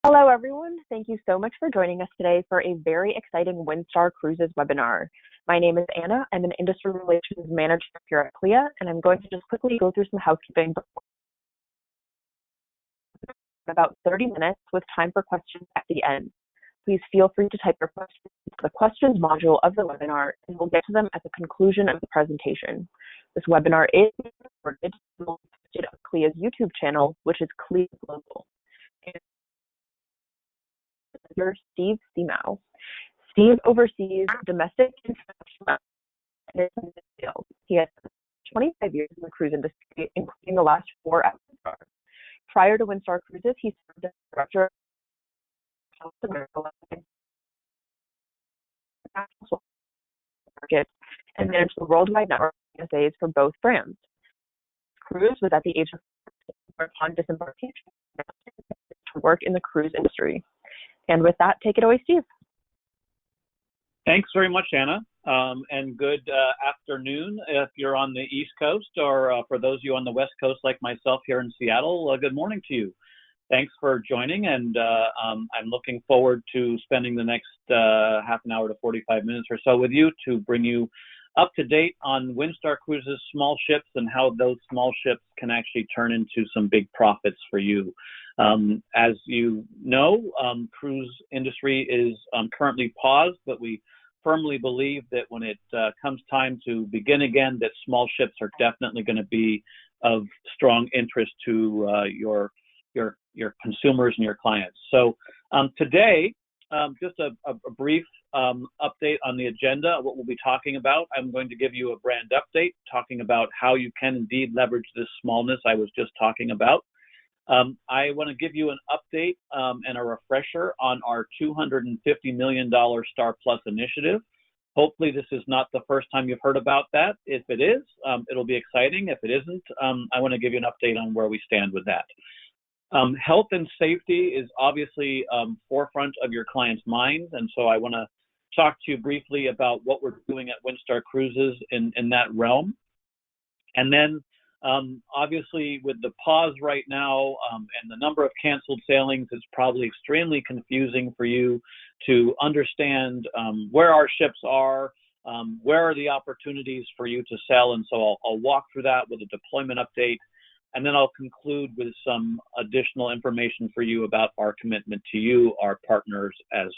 Hello, everyone. Thank you so much for joining us today for a very exciting Windstar Cruises webinar. My name is Anna. I'm an Industry Relations Manager here at CLIA, and I'm going to just quickly go through some housekeeping before about 30 minutes with time for questions at the end. Please feel free to type your questions into the questions module of the webinar, and we'll get to them at the conclusion of the presentation. This webinar is being recorded and will be posted on CLIA's YouTube channel, which is CLIA Global. Steve Seamow. Steve oversees domestic and international sales. He has 25 years in the cruise industry, including the last 4 at Windstar. Prior to Windstar Cruises, he served as director of South America market and managed the worldwide network of CSAs for both brands. Cruise was at the age of 4 upon disembarkation to work in the cruise industry. And with that, take it away, Steve. Thanks very much, Anna, and good afternoon if you're on the East Coast, or for those of you on the West Coast like myself here in Seattle, good morning to you. Thanks for joining, and I'm looking forward to spending the next half an hour to 45 minutes or so with you to bring you up to date on Windstar Cruises small ships and how those small ships can actually turn into some big profits for you. As you know, cruise industry is currently paused, but we firmly believe that when it comes time to begin again, that small ships are definitely going to be of strong interest to your consumers and your clients. So today, just a brief update on the agenda, what we'll be talking about. I'm going to give you a brand update, talking about how you can indeed leverage this smallness I was just talking about. I want to give you an update and a refresher on our $250 million Star Plus initiative. Hopefully this is not the first time you've heard about that. If it is, it'll be exciting. If it isn't, I want to give you an update on where we stand with that. Health and safety is obviously forefront of your clients' minds, and so I want to talk to you briefly about what we're doing at Windstar Cruises in that realm. And then obviously, with the pause right now and the number of canceled sailings, it's probably extremely confusing for you to understand where our ships are, where are the opportunities for you to sell. And so I'll walk through that with a deployment update, and then I'll conclude with some additional information for you about our commitment to you, our partners as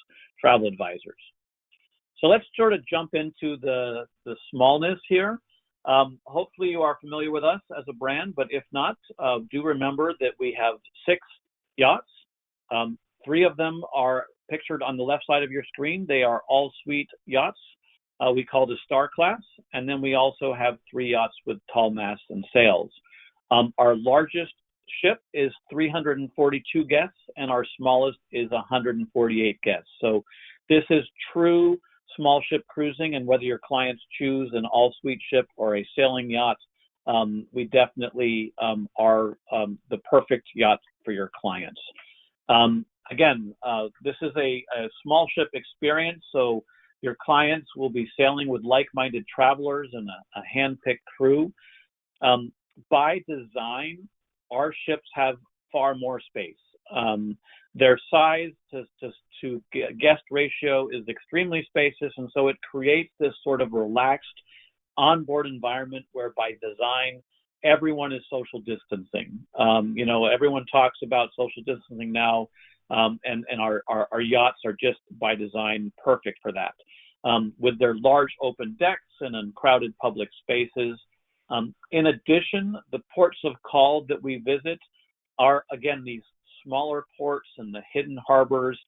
travel advisors. So let's sort of jump into the smallness here. Hopefully you are familiar with us as a brand, but if not, do remember that we have 6 yachts. 3 of them are pictured on the left side of your screen. They are all-suite yachts. We call the Star Class, and then we also have 3 yachts with tall masts and sails. Our largest ship is 342 guests, and our smallest is 148 guests. So this is true small ship cruising, and whether your clients choose an all-suite ship or a sailing yacht, we definitely are the perfect yacht for your clients. Again, this is a small ship experience, so your clients will be sailing with like-minded travelers and a hand-picked crew. By design, our ships have far more space. Their size to guest ratio is extremely spacious, and so it creates this sort of relaxed onboard environment where by design, everyone is social distancing. You know, everyone talks about social distancing now, and our yachts are just by design perfect for that. With their large open decks and uncrowded public spaces. In addition, the ports of call that we visit are, again, these smaller ports and the hidden harbors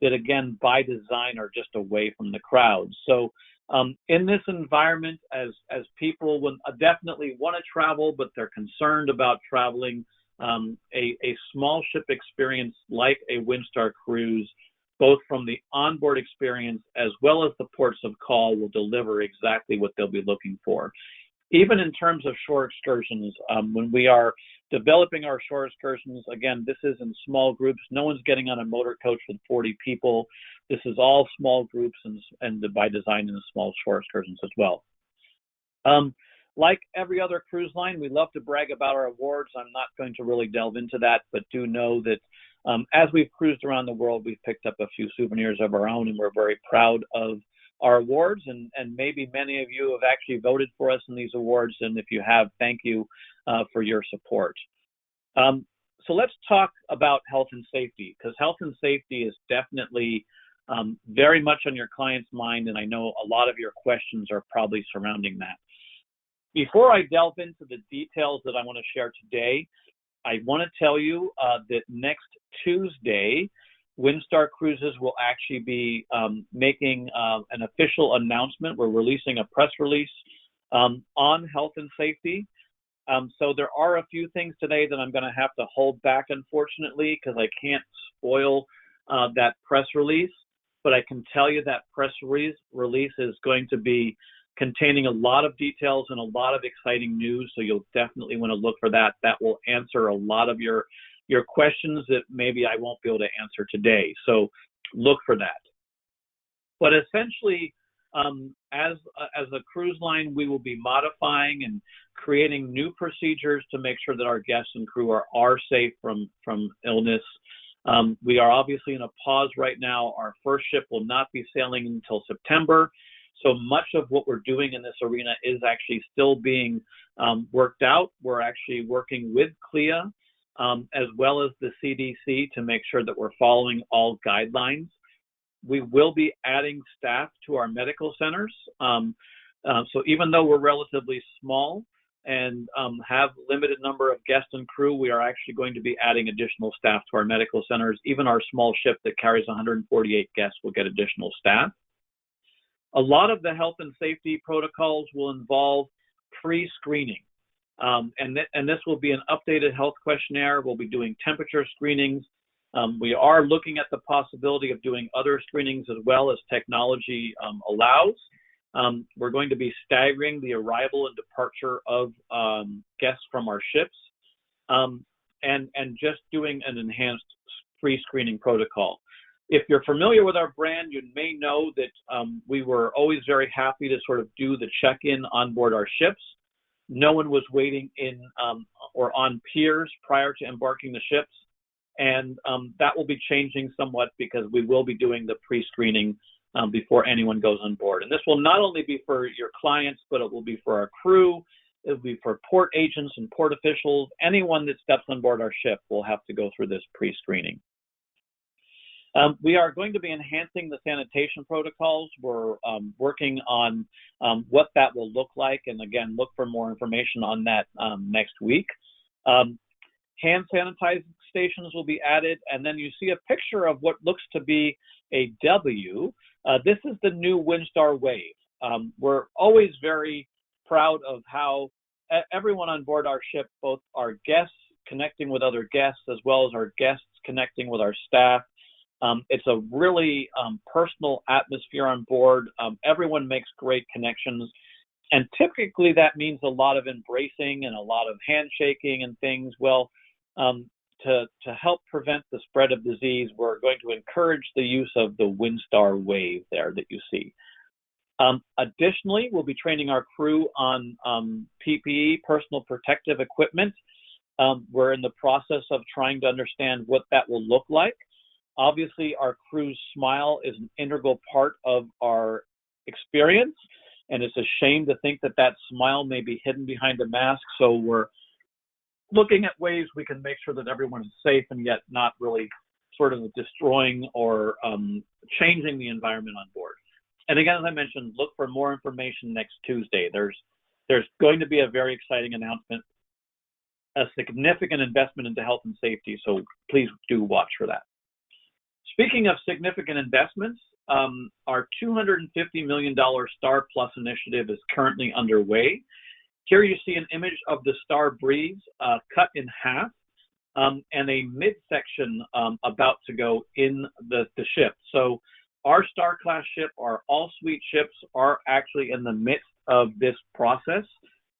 that, again, by design are just away from the crowd. So in this environment, as people would definitely want to travel, but they're concerned about traveling, a small ship experience like a Windstar cruise, both from the onboard experience as well as the ports of call, will deliver exactly what they'll be looking for. Even in terms of shore excursions, when we are developing our shore excursions, again, this is in small groups. No one's getting on a motor coach with 40 people. This is all small groups and by design in the small shore excursions as well. Like every other cruise line, we love to brag about our awards. I'm not going to really delve into that, but do know that As we've cruised around the world, we've picked up a few souvenirs of our own, and we're very proud of our awards, and maybe many of you have actually voted for us in these awards, and if you have, thank you for your support. So let's talk about health and safety, because health and safety is definitely very much on your client's mind, and I know a lot of your questions are probably surrounding that. Before I delve into the details that I want to share today, I want to tell you that next Tuesday, Windstar Cruises will actually be making an official announcement. We're releasing a press release on health and safety. So there are a few things today that I'm going to have to hold back, unfortunately, because I can't spoil that press release. But I can tell you that press release is going to be containing a lot of details and a lot of exciting news. So you'll definitely want to look for that. That will answer a lot of your questions that maybe I won't be able to answer today. So look for that. But essentially, as a cruise line, we will be modifying and creating new procedures to make sure that our guests and crew are safe from illness. We are obviously in a pause right now. Our first ship will not be sailing until September. So much of what we're doing in this arena is actually still being worked out. We're actually working with CLIA as well as the CDC to make sure that we're following all guidelines. We will be adding staff to our medical centers. So even though we're relatively small and have limited number of guests and crew, we are actually going to be adding additional staff to our medical centers. Even our small ship that carries 148 guests will get additional staff. A lot of the health and safety protocols will involve pre-screening. And this will be an updated health questionnaire. We'll be doing temperature screenings. We are looking at the possibility of doing other screenings as well as technology allows. We're going to be staggering the arrival and departure of guests from our ships and just doing an enhanced pre-screening protocol. If you're familiar with our brand, you may know that we were always very happy to sort of do the check-in on board our ships. No one was waiting in or on piers prior to embarking the ships. And that will be changing somewhat because we will be doing the pre-screening before anyone goes on board. And this will not only be for your clients, but it will be for our crew. It will be for port agents and port officials. Anyone that steps on board our ship will have to go through this pre-screening. We are going to be enhancing the sanitation protocols. We're working on what that will look like. And again, look for more information on that next week. Hand sanitizing stations will be added. And then you see a picture of what looks to be a W. This is the new Windstar Wave. We're always very proud of how everyone on board our ship, both our guests connecting with other guests, as well as our guests connecting with our staff. It's a really personal atmosphere on board. Everyone makes great connections. And typically that means a lot of embracing and a lot of handshaking and things. Well, to help prevent the spread of disease, we're going to encourage the use of the Windstar Wave there that you see. Additionally, we'll be training our crew on PPE, personal protective equipment. We're in the process of trying to understand what that will look like. Obviously, our crew's smile is an integral part of our experience, and it's a shame to think that that smile may be hidden behind a mask. So we're looking at ways we can make sure that everyone is safe and yet not really sort of destroying or changing the environment on board. And again, as I mentioned, look for more information next Tuesday. There's going to be a very exciting announcement, a significant investment into health and safety, so please do watch for that. Speaking of significant investments, our $250 million Star Plus initiative is currently underway. Here you see an image of the Star Breeze cut in half and a midsection about to go in the ship. So our Star Class ship, our all-suite ships are actually in the midst of this process.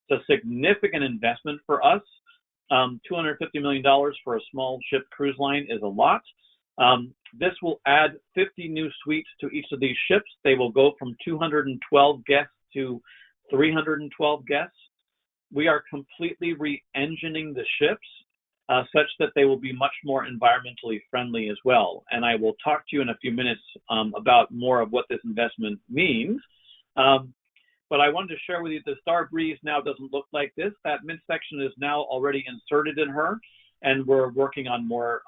It's a significant investment for us. $250 million for a small ship cruise line is a lot. This will add 50 new suites to each of these ships. They will go from 212 guests to 312 guests. We are completely re-engineering the ships. such that they will be much more environmentally friendly as well. And I will talk to you in a few minutes about more of what this investment means. But I wanted to share with you the Star Breeze now doesn't look like this. That midsection is now already inserted in her, and we're working on more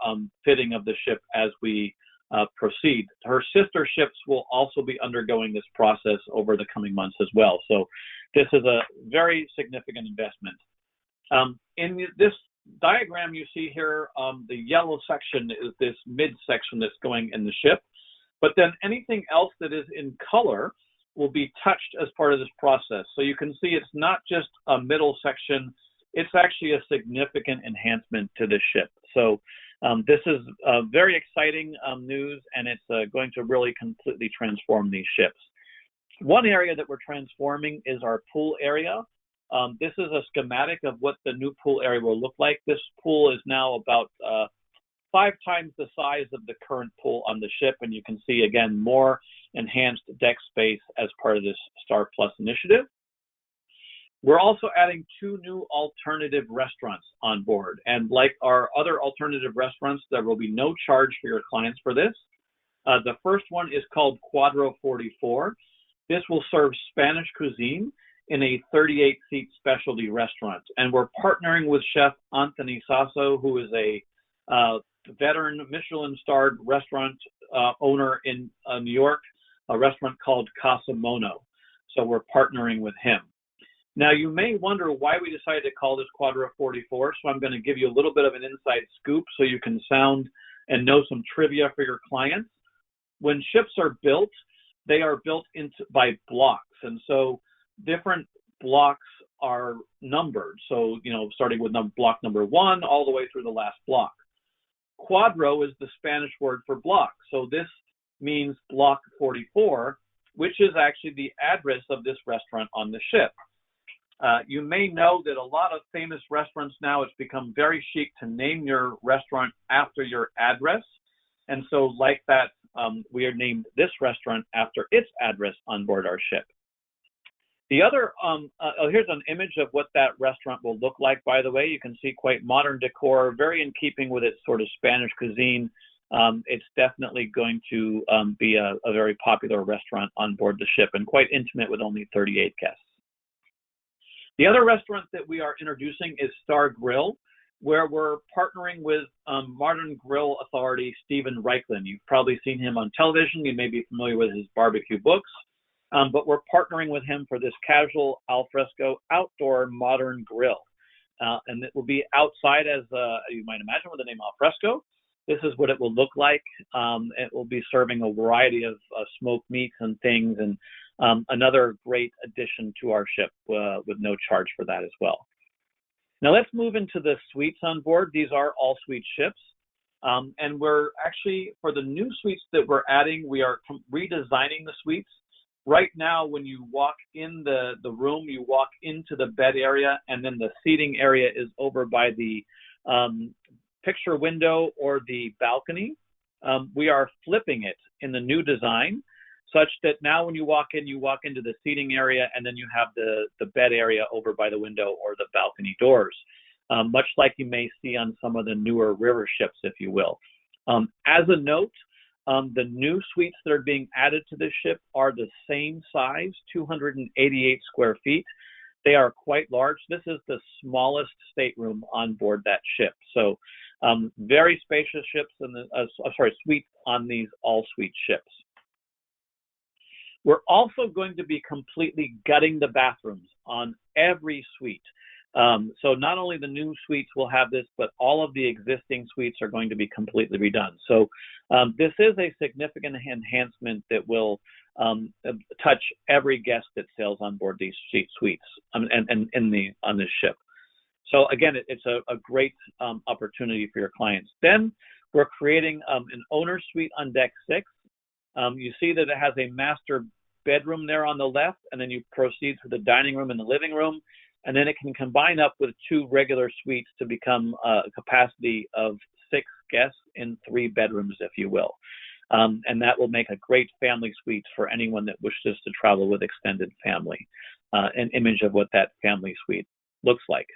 fitting of the ship as we proceed. Her sister ships will also be undergoing this process over the coming months as well. So this is a very significant investment. In this diagram you see here, the yellow section is this midsection that's going in the ship, but then anything else that is in color will be touched as part of this process. So you can see it's not just a middle section, it's actually a significant enhancement to the ship. So this is very exciting news, and it's going to really completely transform these ships. One area that we're transforming is our pool area. This is a schematic of what the new pool area will look like. This pool is now about 5 times the size of the current pool on the ship, and you can see, again, more enhanced deck space as part of this Star Plus initiative. We're also adding 2 new alternative restaurants on board, and like our other alternative restaurants, there will be no charge for your clients for this. The first one is called Quadro 44. This will serve Spanish cuisine in a 38-seat specialty restaurant, and we're partnering with Chef Anthony Sasso, who is a veteran Michelin-starred restaurant owner in New York, a restaurant called Casa Mono. So we're partnering with him. Now, you may wonder why we decided to call this Quadro 44, so I'm going to give you a little bit of an inside scoop so you can sound and know some trivia for your clients. When ships are built, they are built by blocks, and so different blocks are numbered. So, starting with block number 1 all the way through the last block. Quadro is the Spanish word for block, so this means block 44, which is actually the address of this restaurant on the ship. You may know that a lot of famous restaurants now, it's become very chic to name your restaurant after your address. And so like that, we are named this restaurant after its address on board our ship. The other, here's an image of what that restaurant will look like, by the way. You can see quite modern decor, very in keeping with its sort of Spanish cuisine. It's definitely going to be a very popular restaurant on board the ship and quite intimate with only 38 guests. The other restaurant that we are introducing is Star Grill, where we're partnering with modern grill authority Stephen Reichlin. You've probably seen him on television. You may be familiar with his barbecue books. But we're partnering with him for this casual alfresco outdoor modern grill. And it will be outside, as you might imagine, with the name alfresco. This is what it will look like. It will be serving a variety of smoked meats and things, and another great addition to our ship with no charge for that as well. Now let's move into the suites on board. These are all suite ships. And we're actually, for the new suites that we're adding, we are redesigning the suites. Right now, when you walk in the room, you walk into the bed area, and then the seating area is over by the picture window or the balcony. We are flipping it in the new design, such that now when you walk into the seating area, and then you have the bed area over by the window or the balcony doors, much like you may see on some of the newer river ships, if you will. As a note, the new suites that are being added to this ship are the same size, 288 square feet. They are quite large. This is the smallest stateroom on board that ship. So very spacious ships and suites on these all-suite ships. We're also going to be completely gutting the bathrooms on every suite. So not only the new suites will have this, but all of the existing suites are going to be completely redone. So this is a significant enhancement that will touch every guest that sails on board these suites and on this ship. So again, it's a great opportunity for your clients. Then we're creating an owner suite on deck 6. You see that it has a master bedroom there on the left, and then you proceed through the dining room and the living room, and then it can combine up with 2 regular suites to become a capacity of 6 guests in 3 bedrooms, if you will. And that will make a great family suite for anyone that wishes to travel with extended family, an image of what that family suite looks like.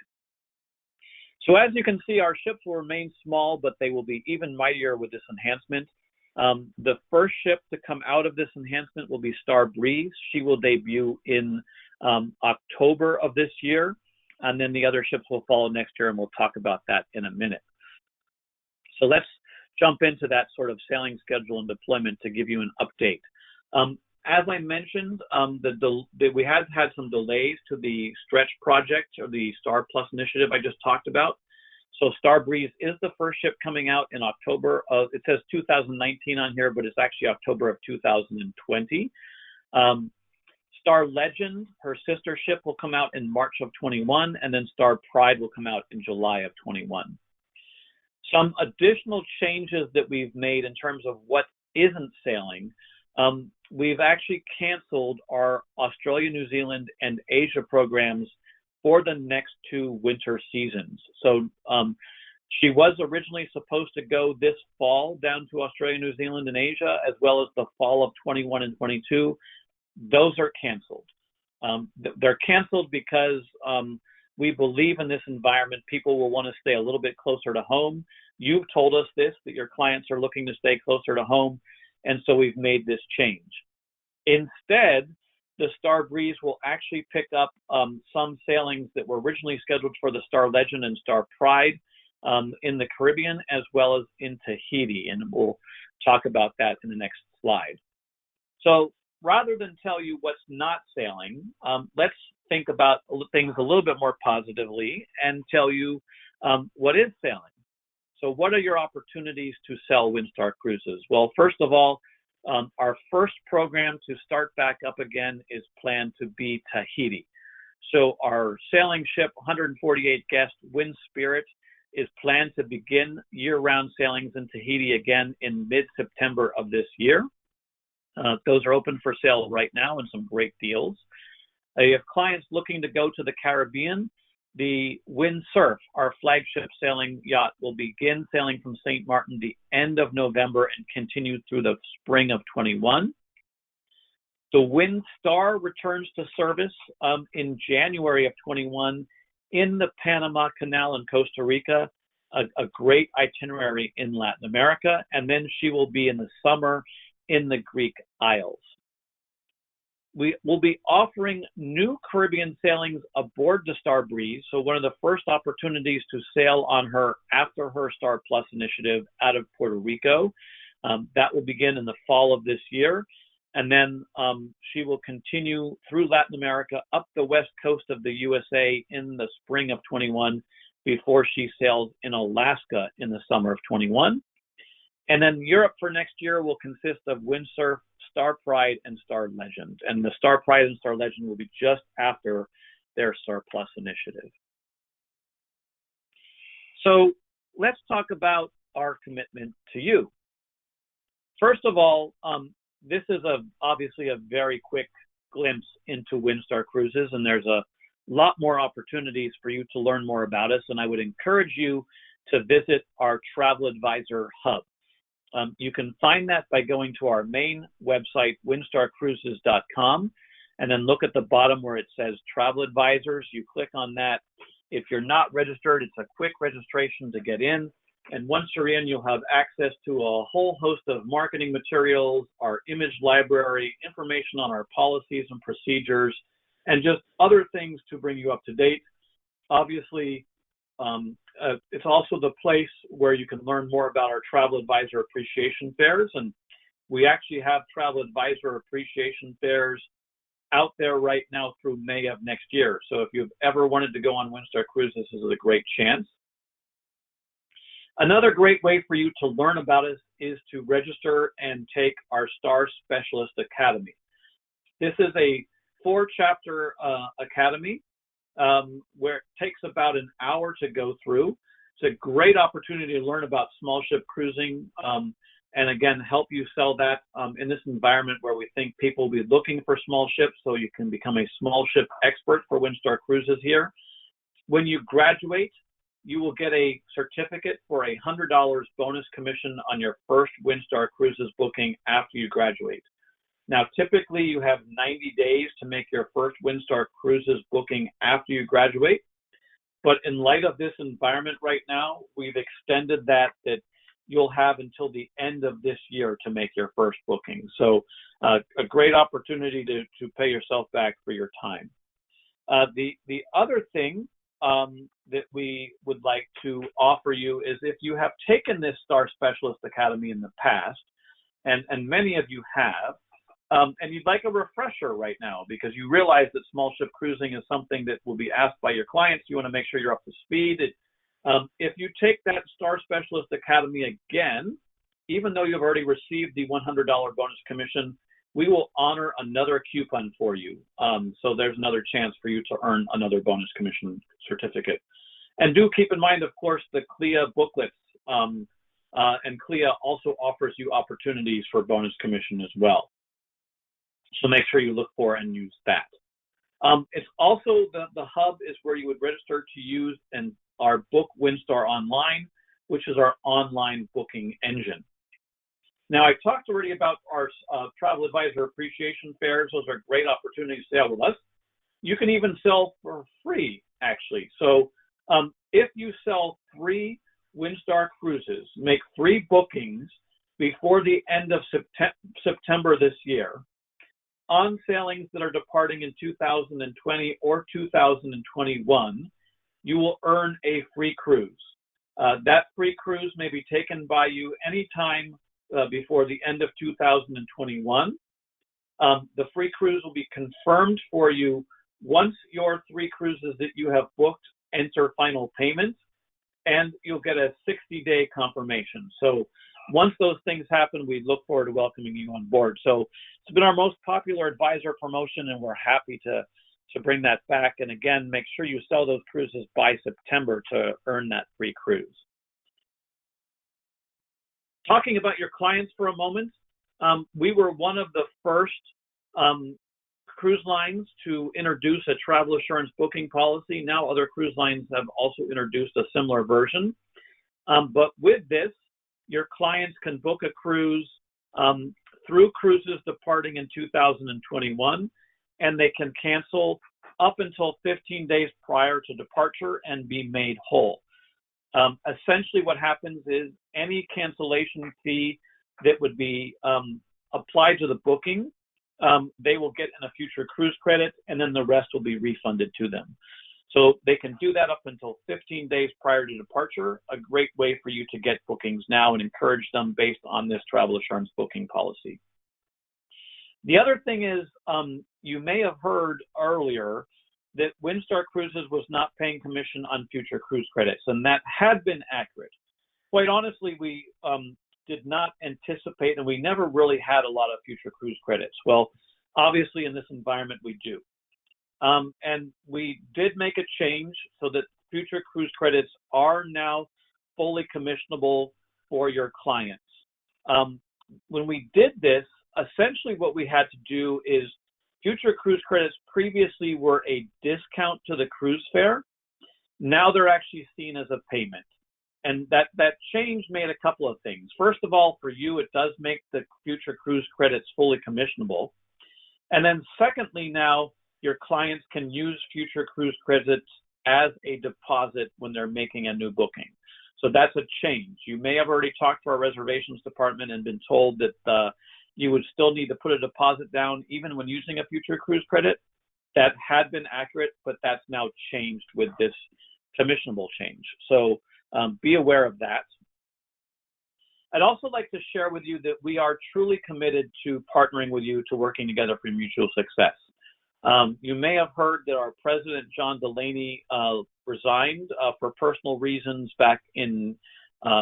So as you can see, our ships will remain small, but they will be even mightier with this enhancement. The first ship to come out of this enhancement will be Star Breeze. She will debut in October of this year, and then the other ships will follow next year, and we'll talk about that in a minute. So let's jump into that sort of sailing schedule and deployment to give you an update. As I mentioned, we have had some delays to the Stretch project or the Star Plus initiative I just talked about. So Star Breeze is the first ship coming out in October of, it says 2019 on here, but it's actually October of 2020. Star Legend, her sister ship, will come out in March of 21, and then Star Pride will come out in July of 21. Some additional changes that we've made in terms of what isn't sailing. We've actually canceled our Australia, New Zealand, and Asia programs for the next 2 winter seasons. So she was originally supposed to go this fall down to Australia, New Zealand, and Asia, as well as the fall of 21 and 22. Those are canceled. They're canceled because we believe in this environment, people will want to stay a little bit closer to home. You've told us this, that your clients are looking to stay closer to home, and so we've made this change. Instead, the Star Breeze will actually pick up some sailings that were originally scheduled for the Star Legend and Star Pride in the Caribbean, as well as in Tahiti, and we'll talk about that in the next slide. So rather than tell you what's not sailing, let's think about things a little bit more positively and tell you what is sailing. So what are your opportunities to sell Windstar Cruises? Well, first of all, our first program to start back up again is planned to be Tahiti. So our sailing ship, 148 guest Wind Spirit, is planned to begin year-round sailings in Tahiti again in mid-September of this year. Those are open for sale right now and some great deals. You have clients looking to go to the Caribbean. The Wind Surf, our flagship sailing yacht, will begin sailing from St. Martin the end of November and continue through the spring of 21. The Windstar returns to service in January of 21 in the Panama Canal in Costa Rica, a great itinerary in Latin America, and then she will be in the summer in the Greek Isles. We will be offering new Caribbean sailings aboard the Star Breeze, so one of the first opportunities to sail on her after her Star Plus initiative out of Puerto Rico. That will begin in the fall of this year, and then she will continue through Latin America up the west coast of the USA in the spring of 21 before she sails in Alaska in the summer of 21. And then Europe for next year will consist of Windsurf, Star Pride, and Star Legend. And the Star Pride and Star Legend will be just after their Star Plus initiative. So let's talk about our commitment to you. First of all, this is obviously a very quick glimpse into Windstar Cruises, and there's a lot more opportunities for you to learn more about us. And I would encourage you to visit our Travel Advisor Hub. You can find that by going to our main website, windstarcruises.com, and then look at the bottom where it says Travel Advisors. You click on that. If you're not registered, it's a quick registration to get in. And once you're in, you'll have access to a whole host of marketing materials, our image library, information on our policies and procedures, and just other things to bring you up to date. Obviously, it's also the place where you can learn more about our Travel Advisor Appreciation Fairs. And we actually have Travel Advisor Appreciation Fairs out there right now through May of next year. So if you've ever wanted to go on Windstar Cruises, this is a great chance. Another great way for you to learn about us is to register and take our Star Specialist Academy. This is a 4-chapter academy where it takes about an hour to go through. It's a great opportunity to learn about small ship cruising and again, help you sell that in this environment where we think people will be looking for small ships, so you can become a small ship expert for Windstar Cruises here. When you graduate, you will get a certificate for $100 bonus commission on your first Windstar Cruises booking after you graduate. Now, typically you have 90 days to make your first Windstar Cruises booking after you graduate. But in light of this environment right now, we've extended that you'll have until the end of this year to make your first booking. So a great opportunity to pay yourself back for your time. The other thing that we would like to offer you is, if you have taken this Star Specialist Academy in the past, and many of you have, and you'd like a refresher right now because you realize that small ship cruising is something that will be asked by your clients, you want to make sure you're up to speed. If you take that Star Specialist Academy again, even though you've already received the $100 bonus commission, we will honor another coupon for you. So there's another chance for you to earn another bonus commission certificate. And do keep in mind, of course, the CLIA booklets. And CLIA also offers you opportunities for bonus commission as well. So make sure you look for and use that. It's also the hub is where you would register to use our Book Windstar Online, which is our online booking engine. Now, I talked already about our travel advisor appreciation fairs. Those are great opportunities to sell with us. You can even sell for free, actually. So if you sell 3 Windstar Cruises, make 3 bookings before the end of September this year, on sailings that are departing in 2020 or 2021, you will earn a free cruise. That free cruise may be taken by you anytime before the end of 2021. The free cruise will be confirmed for you once your 3 cruises that you have booked enter final payment, and you'll get a 60-day confirmation. So once those things happen, we look forward to welcoming you on board. So it's been our most popular advisor promotion, and we're happy to bring that back. And again, make sure you sell those cruises by September to earn that free cruise. Talking about your clients for a moment, we were one of the first cruise lines to introduce a travel assurance booking policy. Now other cruise lines have also introduced a similar version. But with this, your clients can book a cruise through cruises departing in 2021, and they can cancel up until 15 days prior to departure and be made whole. Essentially what happens is any cancellation fee that would be applied to the booking, they will get in a future cruise credit, and then the rest will be refunded to them. So they can do that up until 15 days prior to departure, a great way for you to get bookings now and encourage them based on this travel assurance booking policy. The other thing is, you may have heard earlier that Windstar Cruises was not paying commission on future cruise credits, and that had been accurate. Quite honestly, we did not anticipate, and we never really had a lot of future cruise credits. Well, obviously in this environment we do. And we did make a change so that future cruise credits are now fully commissionable for your clients. When we did this, essentially what we had to do is, future cruise credits previously were a discount to the cruise fare. Now they're actually seen as a payment. And that change made a couple of things. First of all, for you, it does make the future cruise credits fully commissionable. And then secondly, now your clients can use future cruise credits as a deposit when they're making a new booking. So that's a change. You may have already talked to our reservations department and been told that you would still need to put a deposit down even when using a future cruise credit. That had been accurate, but that's now changed with this commissionable change. So be aware of that. I'd also like to share with you that we are truly committed to partnering with you to working together for mutual success. You may have heard that our president, John Delaney, resigned for personal reasons back in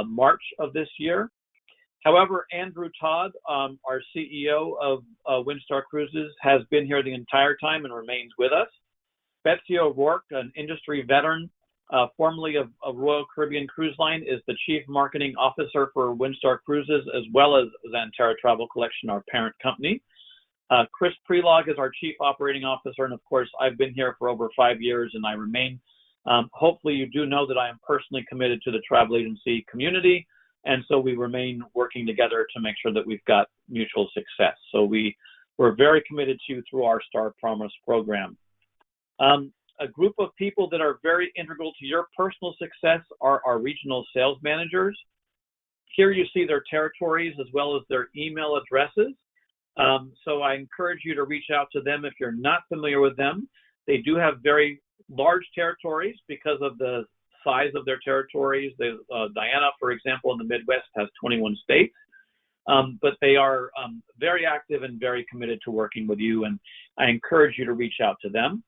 March of this year. However, Andrew Todd, our CEO of Windstar Cruises, has been here the entire time and remains with us. Betsy O'Rourke, an industry veteran, formerly of Royal Caribbean Cruise Line, is the Chief Marketing Officer for Windstar Cruises, as well as Xanterra Travel Collection, our parent company. Chris Prelog is our Chief Operating Officer, and of course, I've been here for over 5 years, and I remain. Hopefully, you do know that I am personally committed to the travel agency community, and so we remain working together to make sure that we've got mutual success. So we're very committed to you through our Star Promise program. A group of people that are very integral to your personal success are our regional sales managers. Here you see their territories as well as their email addresses. So I encourage you to reach out to them if you're not familiar with them. They do have very large territories because of the size of their territories. Diana, for example, in the Midwest has 21 states, but they are very active and very committed to working with you, and I encourage you to reach out to them.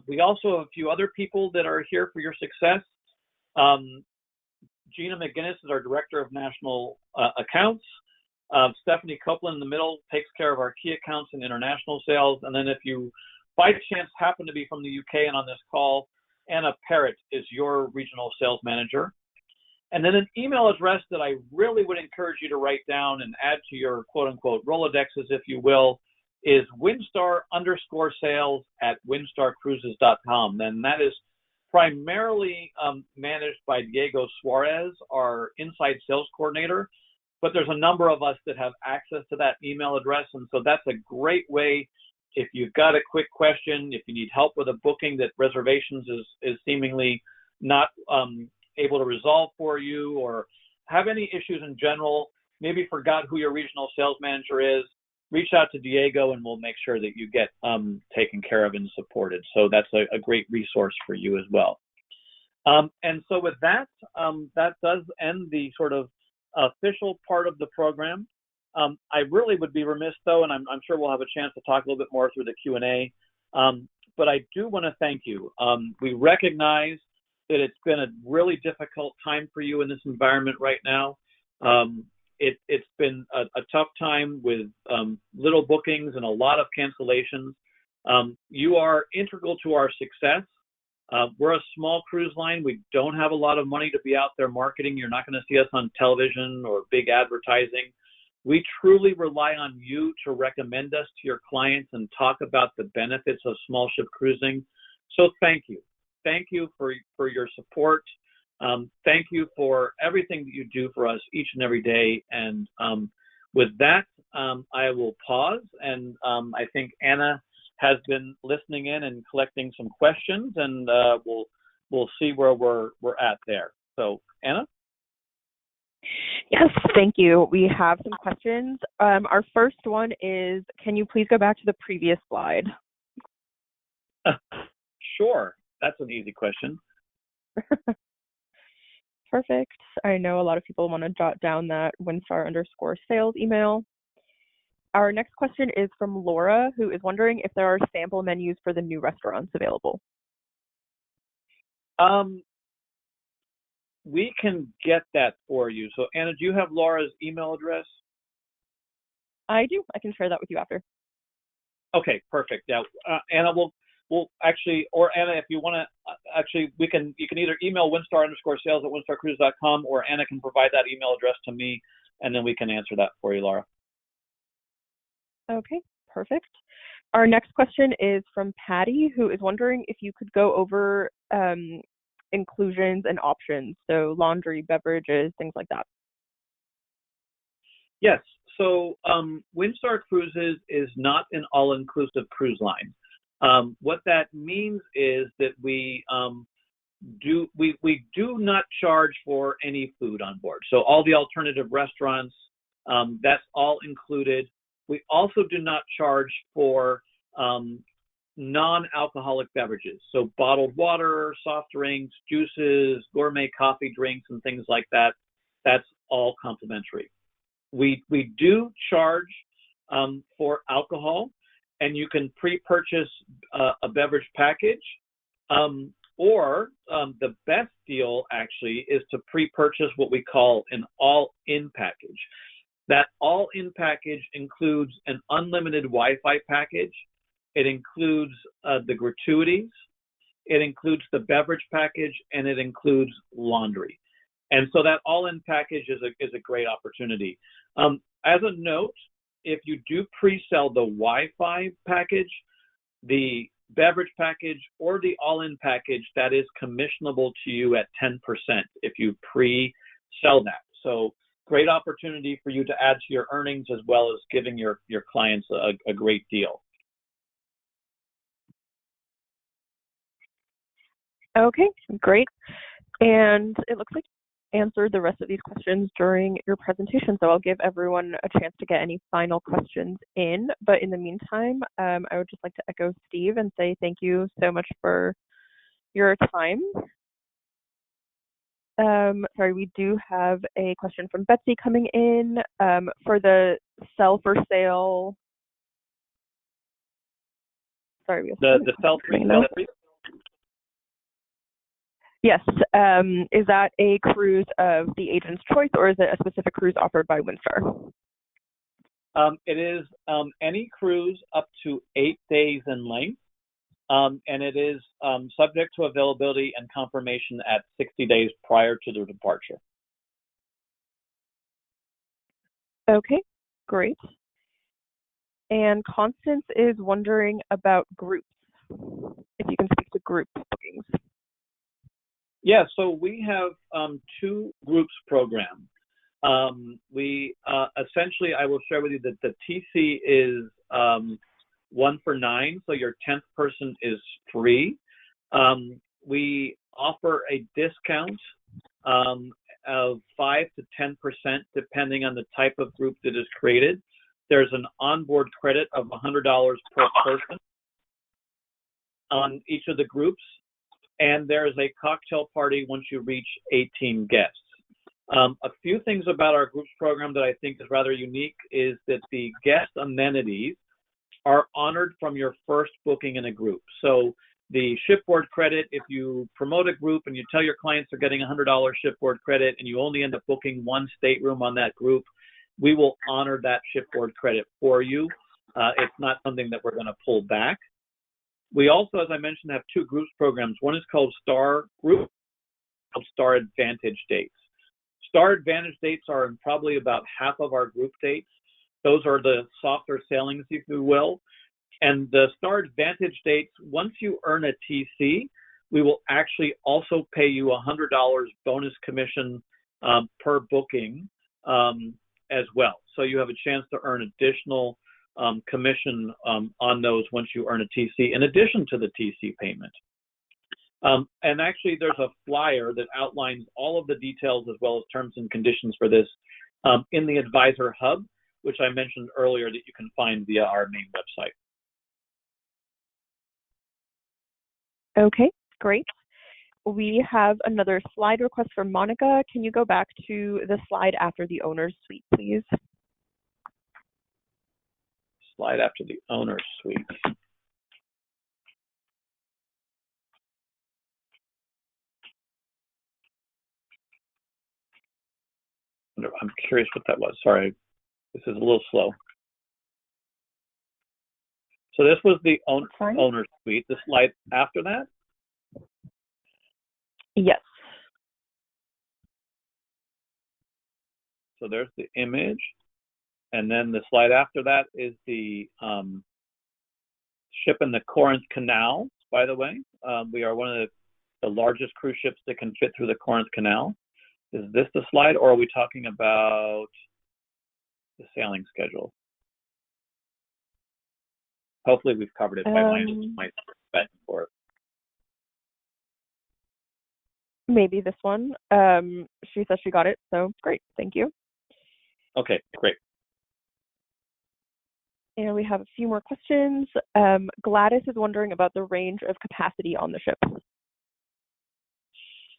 We also have a few other people that are here for your success. Gina McGinnis is our Director of National Accounts. Stephanie Copeland in the middle takes care of our key accounts and international sales. And then if you, by chance, happen to be from the UK and on this call, Anna Parrott is your regional sales manager. And then an email address that I really would encourage you to write down and add to your quote-unquote Rolodexes, if you will, is Windstar_sales@windstarcruises.com. And that is primarily managed by Diego Suarez, our inside sales coordinator. But there's a number of us that have access to that email address. And so that's a great way, if you've got a quick question, if you need help with a booking that reservations is seemingly not able to resolve for you, or have any issues in general, maybe forgot who your regional sales manager is, reach out to Diego and we'll make sure that you get taken care of and supported. So that's a great resource for you as well. And so with that, that does end the sort of official part of the program. I really would be remiss though, and I'm sure we'll have a chance to talk a little bit more through the Q&A, but I do want to thank you. We recognize that it's been a really difficult time for you in this environment right now. It's been a tough time with little bookings and a lot of cancellations. You are integral to our success. We're a small cruise line. We don't have a lot of money to be out there marketing. You're not going to see us on television or big advertising. We truly rely on you to recommend us to your clients and talk about the benefits of small ship cruising. So thank you. Thank you for your support. Thank you for everything that you do for us each and every day. And with that, I will pause. And I think Anna has been listening in and collecting some questions, and we'll see where we're at there. So Anna? Yes, thank you. We have some questions. Our first one is, can you please go back to the previous slide? Sure. That's an easy question. Perfect. I know a lot of people want to jot down that Windstar_sales email. Our next question is from Laura, who is wondering if there are sample menus for the new restaurants available. We can get that for you. So Anna, do you have Laura's email address? I do. I can share that with you after. Okay, perfect. Yeah, Anna, we'll actually, or Anna, if you want to, actually, you can either email Windstar_sales@windstarcruises.com, or Anna can provide that email address to me, and then we can answer that for you, Laura. Okay, perfect. Our next question is from Patty, who is wondering if you could go over inclusions and options, so laundry, beverages, things like that. Yes. So Windstar Cruises is not an all-inclusive cruise line. What that means is that we do not charge for any food on board. So all the alternative restaurants, that's all included. We also do not charge for non-alcoholic beverages. So bottled water, soft drinks, juices, gourmet coffee drinks, and things like that. That's all complimentary. We do charge for alcohol, and you can pre-purchase a beverage package, or the best deal actually is to pre-purchase what we call an all-in package. That all-in package includes an unlimited Wi-Fi package. It includes the gratuities. It includes the beverage package, and it includes laundry. And so that all-in package is a great opportunity. As a note, if you do pre-sell the Wi-Fi package, the beverage package, or the all-in package, that is commissionable to you at 10% if you pre-sell that. So great opportunity for you to add to your earnings, as well as giving your clients a great deal. Okay, great. And it looks like you answered the rest of these questions during your presentation, so I'll give everyone a chance to get any final questions in. But in the meantime, I would just like to echo Steve and say thank you so much for your time. Sorry, we do have a question from Betsy coming in for the sell for sale. Sorry, we have The sell free. Yes. Is that a cruise of the agent's choice, or is it a specific cruise offered by Windstar? It is any cruise up to 8 days in length, and it is subject to availability and confirmation at 60 days prior to the departure. Okay, great. And Constance is wondering about groups, if you can speak to group bookings. Yeah, so we have 2 groups program. We essentially, I will share with you that the TC is 1 for 9, so your 10th person is free. We offer a discount of 5 to 10% depending on the type of group that is created. There's an onboard credit of $100 per person on each of the groups, and there's a cocktail party once you reach 18 guests. A few things about our groups program that I think is rather unique is that the guest amenities are honored from your first booking in a group. So the shipboard credit, if you promote a group and you tell your clients they're getting $100 shipboard credit and you only end up booking 1 stateroom on that group, we will honor that shipboard credit for you. It's not something that we're going to pull back. We also, as I mentioned, have 2 groups programs. One is called Star Group, called Star Advantage Dates. Star Advantage dates are in probably about half of our group dates. Those are the softer sailings, if you will. And the Star Advantage dates, once you earn a TC, we will actually also pay you $100 bonus commission per booking as well. So you have a chance to earn additional commission on those once you earn a TC, in addition to the TC payment. And actually, there's a flyer that outlines all of the details as well as terms and conditions for this in the Advisor Hub, which I mentioned earlier that you can find via our main website. Okay, great. We have another slide request from Monica. Can you go back to the slide after the owner's suite, please? Slide after the owner's suite. I'm curious what that was. Sorry, this is a little slow. So this was the owner's suite. The slide after that? Yes. So there's the image. And then the slide after that is the ship in the Corinth Canal, by the way. We are one of the largest cruise ships that can fit through the Corinth Canal. Is this the slide, or are we talking about the sailing schedule? Hopefully we've covered it by my bet for it. Maybe this one. She says she got it, so great. Thank you. Okay, great. And we have a few more questions. Gladys is wondering about the range of capacity on the ship.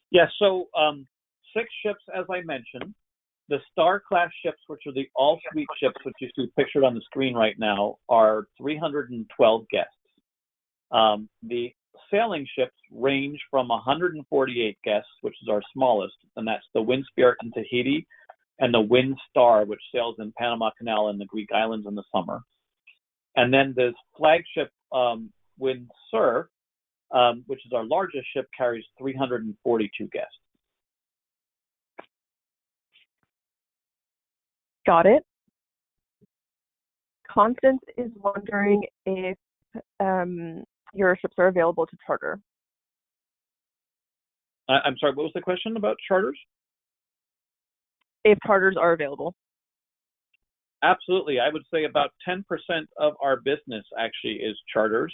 Yeah, so 6 ships, as I mentioned. The Star-class ships, which are the all-suite ships, which you see pictured on the screen right now, are 312 guests. The sailing ships range from 148 guests, which is our smallest, and that's the Windspirit in Tahiti and the Windstar, which sails in Panama Canal and the Greek islands in the summer. And then the flagship Windsurf, which is our largest ship, carries 342 guests. Got it. Constance is wondering if your ships are available to charter. I'm sorry, what was the question about charters? If charters are available. Absolutely. I would say about 10% of our business actually is charters.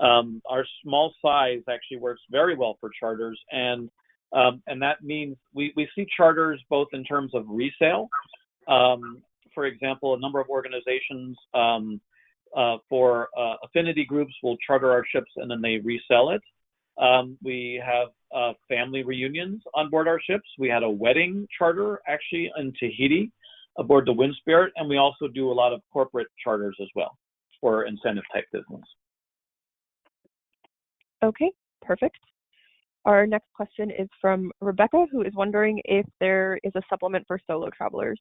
Our small size actually works very well for charters, and that means we see charters both in terms of resale. For example, a number of organizations for affinity groups will charter our ships and then they resell it. We have family reunions on board our ships. We had a wedding charter actually in Tahiti aboard the Wind Spirit, and we also do a lot of corporate charters as well for incentive type business. Okay, perfect. Our next question is from Rebecca, who is wondering if there is a supplement for solo travelers.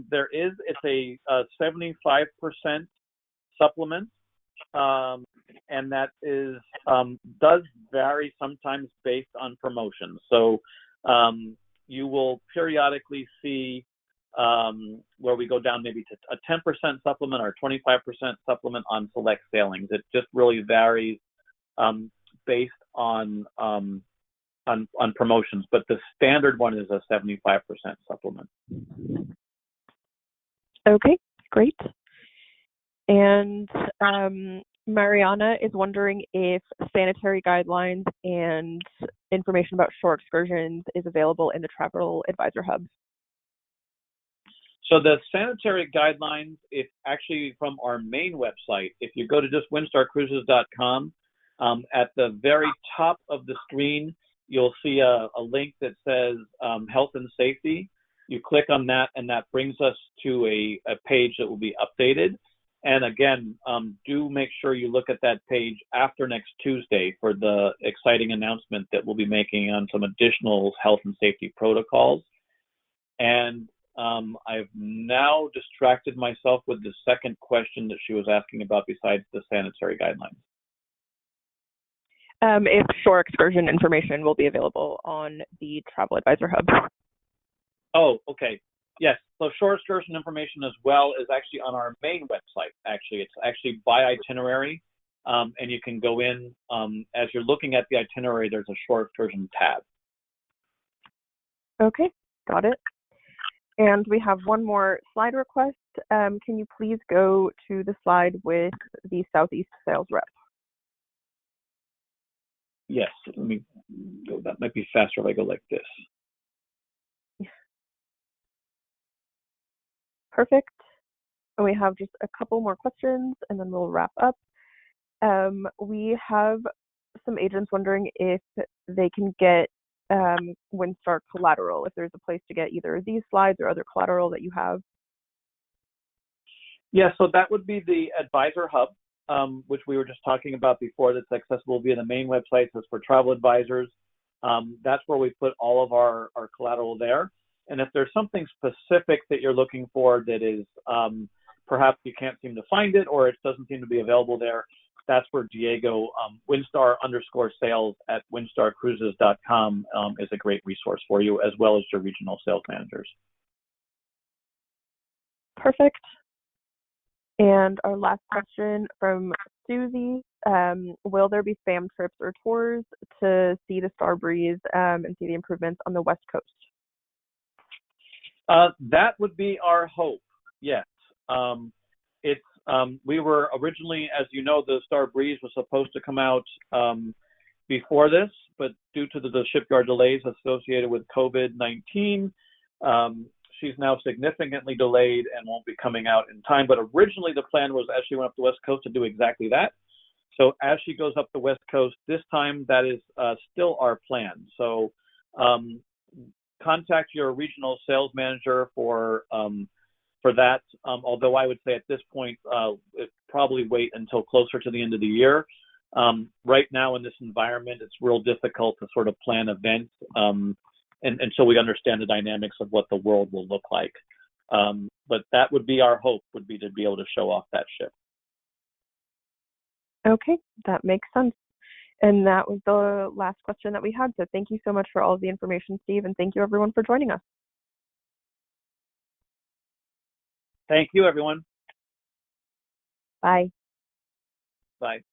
There is. It's a 75% supplement, and that is does vary sometimes based on promotions. So you will periodically see where we go down maybe to a 10% supplement or 25% supplement on select sailings. It just really varies based on promotions, but the standard one is a 75% supplement. Okay, great. And Mariana is wondering if sanitary guidelines and information about shore excursions is available in the Travel Advisor Hub. So the sanitary guidelines, it's actually from our main website. If you go to just windstarcruises.com, at the very top of the screen, you'll see a link that says health and safety. You click on that, and that brings us to a page that will be updated. And again, do make sure you look at that page after next Tuesday for the exciting announcement that we'll be making on some additional health and safety protocols. And I've now distracted myself with the second question that she was asking about besides the sanitary guidelines. If shore excursion information will be available on the Travel Advisor Hub. Oh, okay. Yes. So shore excursion information as well is actually on our main website. Actually, it's actually by itinerary, and you can go in as you're looking at the itinerary. There's a shore excursion tab. Okay, got it. And we have one more slide request. Can you please go to the slide with the Southeast sales rep? Yes. Let me go. That might be faster if I go like this. Perfect. And we have just a couple more questions and then we'll wrap up. We have some agents wondering if they can get Windstar collateral, if there's a place to get either these slides or other collateral that you have. Yeah, so that would be the Advisor Hub, which we were just talking about before, that's accessible via the main website. That's for travel advisors. That's where we put all of our collateral there. And if there's something specific that you're looking for that is perhaps you can't seem to find it or it doesn't seem to be available there, that's where Diego, Windstar_sales at windstarcruises.com is a great resource for you, as well as your regional sales managers. Perfect. And our last question from Susie, will there be fam trips or tours to see the Star Breeze and see the improvements on the West Coast? That would be our hope, yes. We were originally, as you know, the Star Breeze was supposed to come out before this, but due to the shipyard delays associated with COVID-19, she's now significantly delayed and won't be coming out in time. But originally the plan was, as she went up the West Coast, to do exactly that. So as she goes up the West Coast this time, that is still our plan. So contact your regional sales manager for that. Although I would say at this point, probably wait until closer to the end of the year. Right now in this environment, it's real difficult to sort of plan events until we understand the dynamics of what the world will look like. But that would be our hope, would be to be able to show off that ship. Okay, that makes sense. And that was the last question that we had. So thank you so much for all of the information, Steve, and thank you everyone for joining us. Thank you, everyone. Bye. Bye.